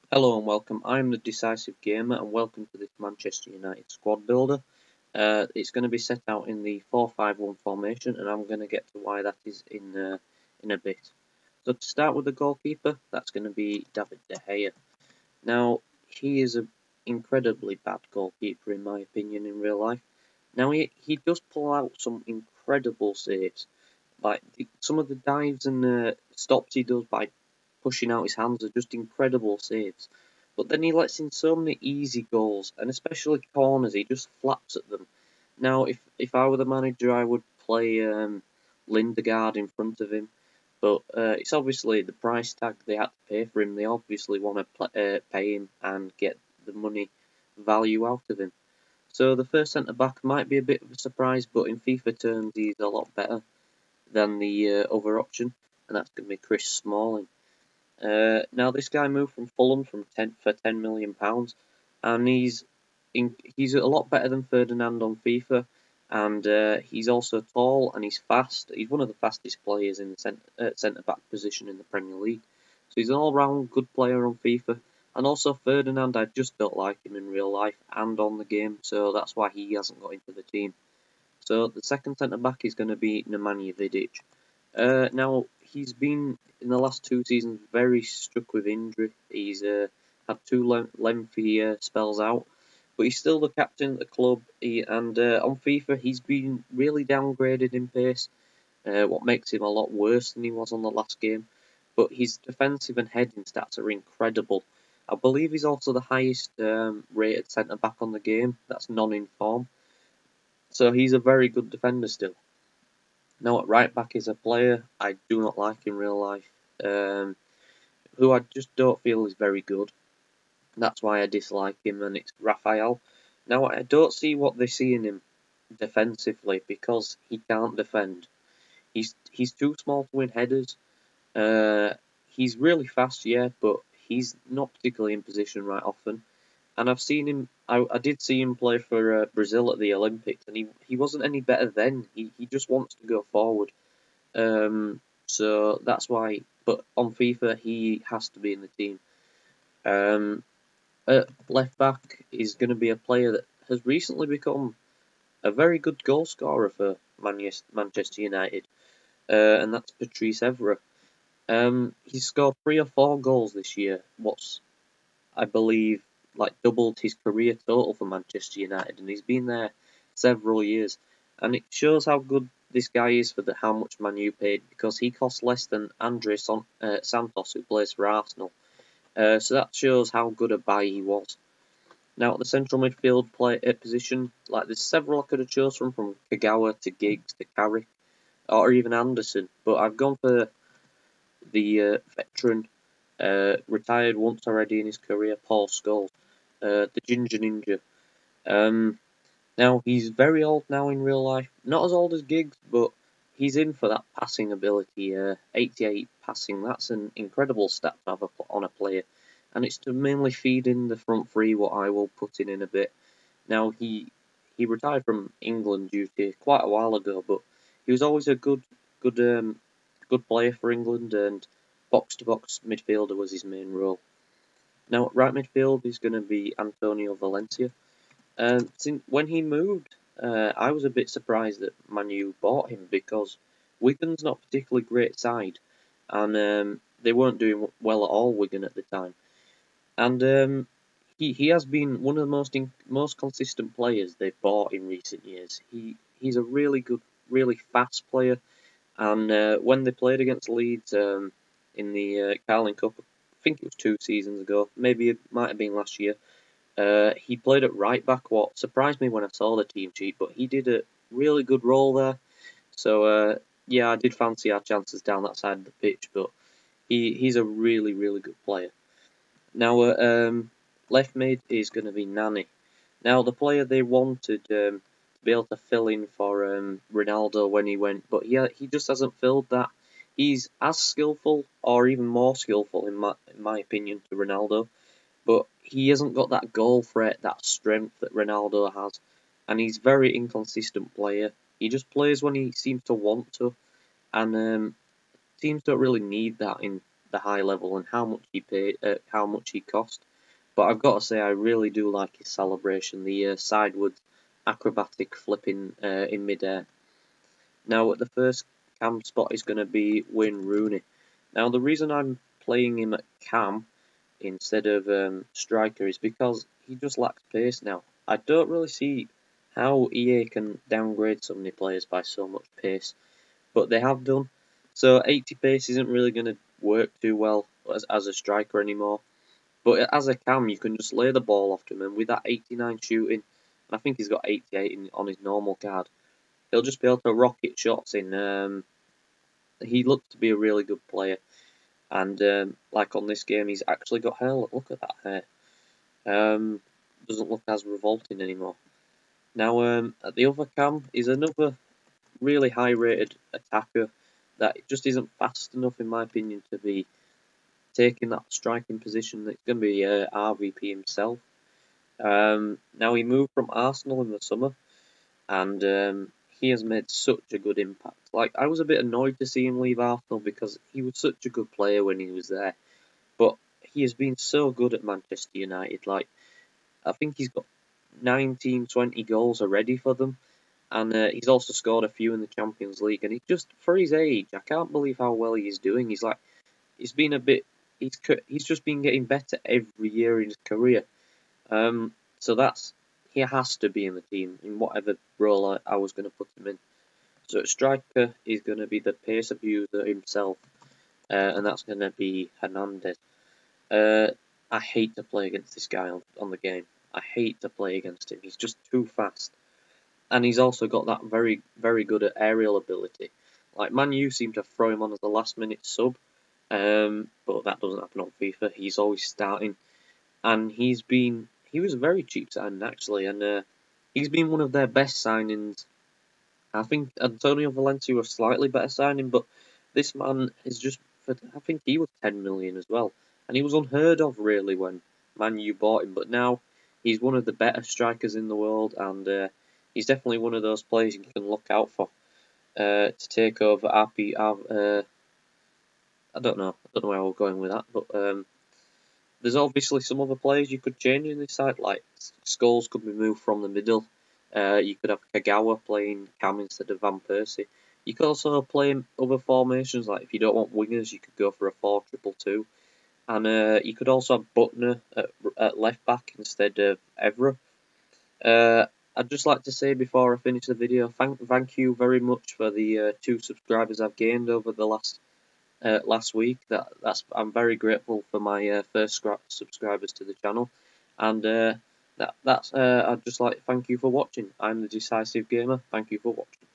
Hello and welcome. I'm the Decisive Gamer and welcome to this Manchester United squad builder. It's going to be set out in the 4-5-1 formation and I'm going to get to why that is in a bit. So to start with the goalkeeper, that's going to be David De Gea. Now, he is an incredibly bad goalkeeper in my opinion in real life. Now, he does pull out some incredible saves. Like some of the dives and stops he does by pushing out his hands are just incredible saves. But then he lets in so many easy goals, and especially corners, he just flaps at them. Now, if I were the manager, I would play Lindegaard in front of him. But it's obviously the price tag they had to pay for him. They obviously want to pay him and get the money value out of him. So the first centre back might be a bit of a surprise, but in FIFA terms, he's a lot better than the other option, and that's going to be Chris Smalling. Now this guy moved from Fulham for £10 million, and he's a lot better than Ferdinand on FIFA, and he's also tall and he's fast. He's one of the fastest players in the centre back position in the Premier League. So he's an all round good player on FIFA. And also Ferdinand, I just don't like him in real life and on the game, so that's why he hasn't got into the team. So the second centre back is going to be Nemanja Vidic. Now, he's been, in the last 2 seasons, very struck with injury. He's had 2 lengthy spells out, but he's still the captain of the club. On FIFA, he's been really downgraded in pace, what makes him a lot worse than he was on the last game. But his defensive and heading stats are incredible. I believe he's also the highest rated centre-back on the game. That's non-in-form. So he's a very good defender still. Now at right back is a player I do not like in real life, who I just don't feel is very good. That's why I dislike him, and it's Raphael. Now I don't see what they see in him defensively because he can't defend. He's too small to win headers. He's really fast, yeah, but he's not particularly in position right often. And I've seen him. I did see him play for Brazil at the Olympics, and he wasn't any better then. He just wants to go forward. So that's why. But on FIFA, he has to be in the team. Left back is going to be a player that has recently become a very good goal scorer for Manchester United, and that's Patrice Evra. He's scored 3 or 4 goals this year. What's I believe like doubled his career total for Manchester United, and he's been there several years. And it shows how good this guy is for how much Man U paid, because he costs less than Andre Santos, who plays for Arsenal. So that shows how good a buy he was. Now at the central midfield position, like there's several I could have chosen from Kagawa to Giggs to Carrick, or even Anderson, but I've gone for the veteran, retired once already in his career, Paul Scholes, the Ginger Ninja. Now, he's very old now in real life. Not as old as Giggs, but he's in for that passing ability. 88 passing, that's an incredible stat to have on a player. And it's to mainly feed in the front three, what I will put in a bit. Now, he retired from England duty quite a while ago, but he was always a good player for England, and box-to-box midfielder was his main role. Now, at right midfield is going to be Antonio Valencia. Since when he moved, I was a bit surprised that Man U bought him, because Wigan's not a particularly great side, and they weren't doing well at all, Wigan, at the time. And he has been one of the most consistent players they've bought in recent years. He's a really good, really fast player, and when they played against Leeds in the Carling Cup, I think it was 2 seasons ago, maybe it might have been last year. He played at right back, what surprised me when I saw the team sheet, but he did a really good role there. So yeah, I did fancy our chances down that side of the pitch, but he's a really, really good player. Now, left mid is going to be Nani. Now, the player they wanted to be able to fill in for Ronaldo when he went, but he just hasn't filled that. He's as skillful, or even more skillful, in my opinion, to Ronaldo, but he hasn't got that goal threat, that strength that Ronaldo has, and he's a very inconsistent player. He just plays when he seems to want to, and teams don't really need that in the high level and how much he paid, how much he cost. But I've got to say, I really do like his celebration, the sideways acrobatic flipping in midair. Now, at the first cam spot is going to be Wayne Rooney. Now, the reason I'm playing him at cam instead of striker is because he just lacks pace now. I don't really see how EA can downgrade so many players by so much pace, but they have done. So 80 pace isn't really going to work too well as a striker anymore. But as a cam, you can just lay the ball off to him, and with that 89 shooting, and I think he's got 88 on his normal card, he'll just be able to rocket shots in. He looks to be a really good player, and like on this game, he's actually got hair. Look at that hair. Doesn't look as revolting anymore. Now, at the other cam is another really high-rated attacker that just isn't fast enough, in my opinion, to be taking that striking position. That's going to be RVP himself. Now, he moved from Arsenal in the summer, and he has made such a good impact. Like, I was a bit annoyed to see him leave Arsenal because he was such a good player when he was there, but he has been so good at Manchester United. Like, I think he's got 19, 20 goals already for them, and he's also scored a few in the Champions League. And he just, for his age, I can't believe how well he's doing. He's been a bit, he's just been getting better every year in his career. So he has to be in the team in whatever role I was going to put him in. So striker is going to be the pace abuser himself, and that's going to be Hernandez. I hate to play against this guy on the game. I hate to play against him. He's just too fast. And he's also got that very, very good at aerial ability. Like, Man U seem to throw him on as a last-minute sub, but that doesn't happen on FIFA. He's always starting. And he was a very cheap signing, actually, and he's been one of their best signings. I think Antonio Valencia was slightly better signing, but this man is just, I think he was 10 million as well. And he was unheard of, really, when Man U bought him. But now he's one of the better strikers in the world, and he's definitely one of those players you can look out for to take over RP. I don't know where we're going with that, but there's obviously some other players you could change in this side, like Scholes could be moved from the middle. You could have Kagawa playing cam instead of Van Persie. You could also play other formations, like if you don't want wingers, you could go for a 4-2-2. And you could also have Butner at left back instead of Evra. I'd just like to say before I finish the video, thank you very much for the 2 subscribers I've gained over the last week. I'm very grateful for my first subscribers to the channel, and I'd just like to thank you for watching. I'm the Decisive Gamer. Thank you for watching.